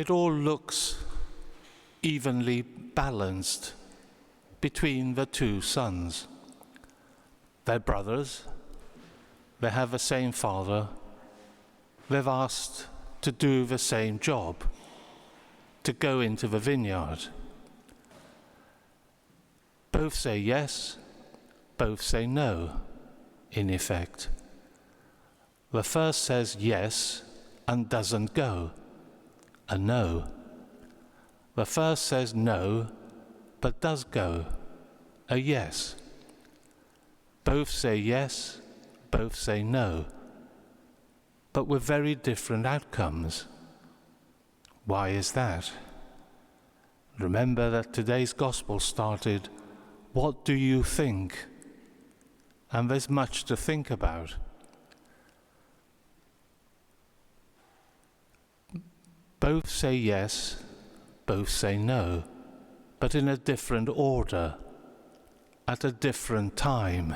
It all looks evenly balanced between the two sons. They're brothers, they have the same father, they've asked to do the same job, to go into the vineyard. Both say yes, both say no, in effect. The first says yes and doesn't go, a no. The first says no, but does go, a yes. Both say yes, both say no, but with very different outcomes. Why is that? Remember that today's gospel started, "What do you think?" And there's much to think about. Both say yes, both say no, but in a different order, at a different time.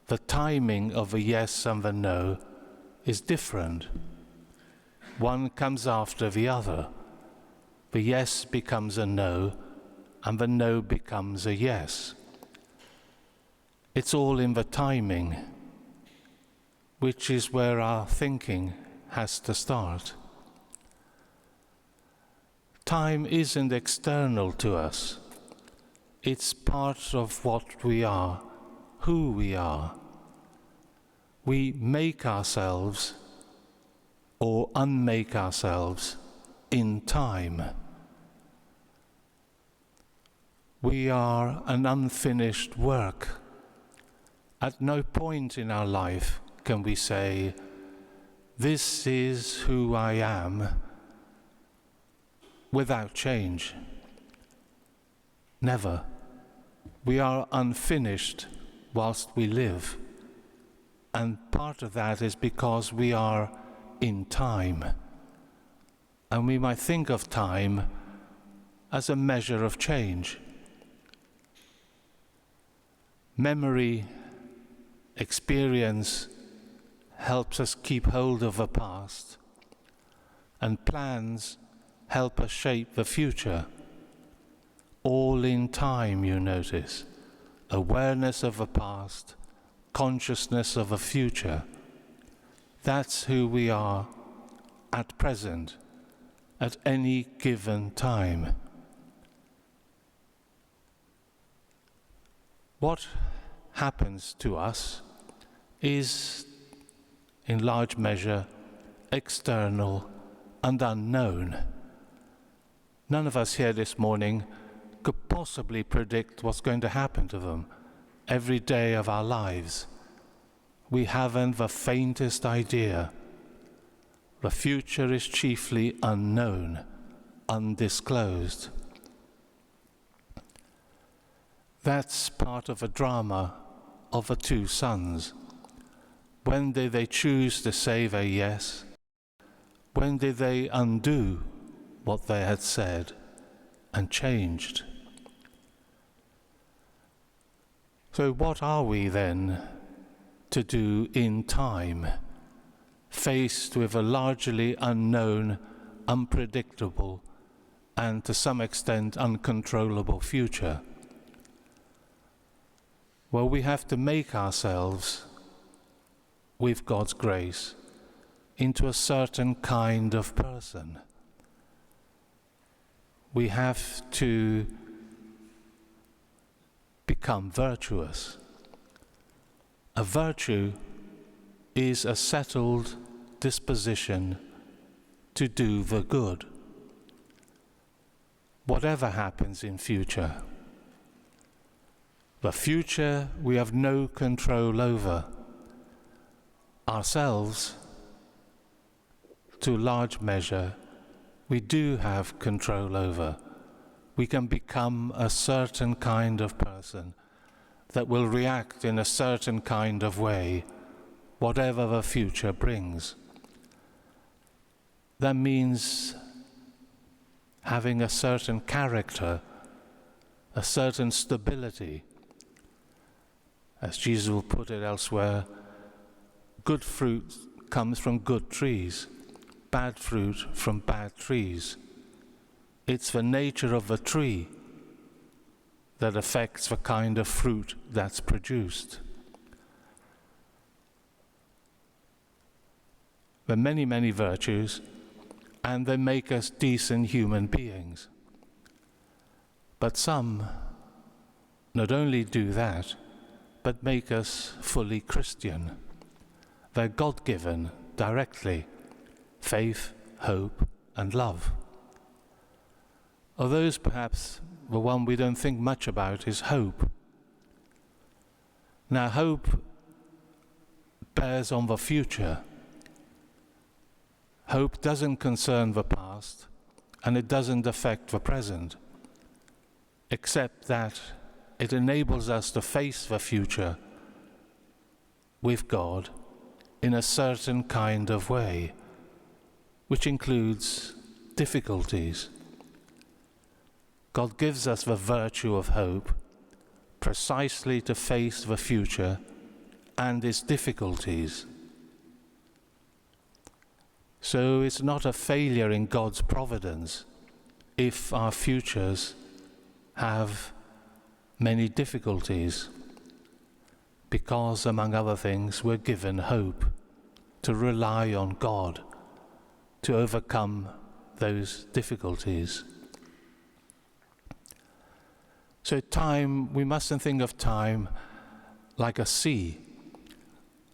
The timing of the yes and the no is different. One comes after the other. The yes becomes a no, and the no becomes a yes. It's all in the timing, which is where our thinking has to start. Time isn't external to us. It's part of what we are, who we are. We make ourselves or unmake ourselves in time. We are an unfinished work. At no point in our life can we say, "This is who I am," without change. Never. We are unfinished whilst we live. And part of that is because we are in time. And we might think of time as a measure of change. Memory, experience helps us keep hold of the past, and plans help us shape the future. All in time, you notice. Awareness of the past, consciousness of the future. That's who we are at present, at any given time. What happens to us is, in large measure, external and unknown. None of us here this morning could possibly predict what's going to happen to them every day of our lives. We haven't the faintest idea. The future is chiefly unknown, undisclosed. That's part of the drama of the two sons. When did they choose to say their yes? When did they undo what they had said and changed? So what are we then to do in time, faced with a largely unknown, unpredictable, and to some extent uncontrollable future? Well, we have to make ourselves, with God's grace, into a certain kind of person. We have to become virtuous. A virtue is a settled disposition to do the good, whatever happens in future. The future we have no control over. Ourselves, to a large measure, we do have control over. We can become a certain kind of person that will react in a certain kind of way, whatever the future brings. That means having a certain character, a certain stability. As Jesus will put it elsewhere, good fruit comes from good trees. bad fruit from bad trees. It's the nature of the tree that affects the kind of fruit that's produced. There are many, many virtues, and they make us decent human beings. But some not only do that, but make us fully Christian. They're God-given directly: faith, hope, and love. Of those, perhaps the one we don't think much about is hope. Now, hope bears on the future. Hope doesn't concern the past, and it doesn't affect the present, except that it enables us to face the future with God in a certain kind of way, which includes difficulties. God gives us the virtue of hope precisely to face the future and its difficulties. So it's not a failure in God's providence if our futures have many difficulties, because, among other things, we're given hope to rely on God to overcome those difficulties. So time, we mustn't think of time like a sea,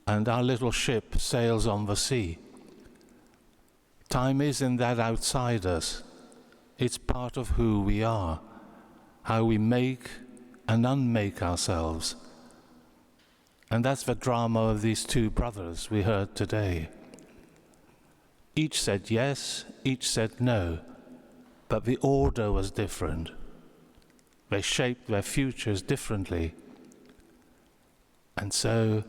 and our little ship sails on the sea. Time isn't that outside us. It's part of who we are, how we make and unmake ourselves. And that's the drama of these two brothers we heard today. Each said yes, each said no, but the order was different. They shaped their futures differently. And so,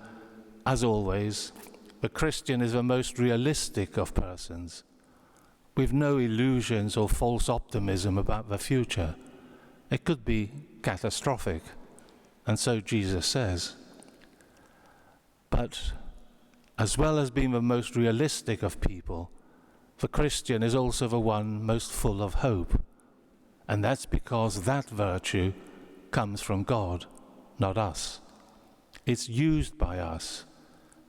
as always, the Christian is the most realistic of persons, with no illusions or false optimism about the future. It could be catastrophic, and so Jesus says. But as well as being the most realistic of people, the Christian is also the one most full of hope. And that's because that virtue comes from God, not us. It's used by us.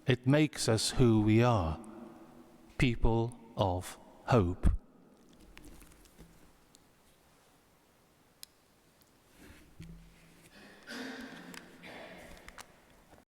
It makes us who we are, people of hope.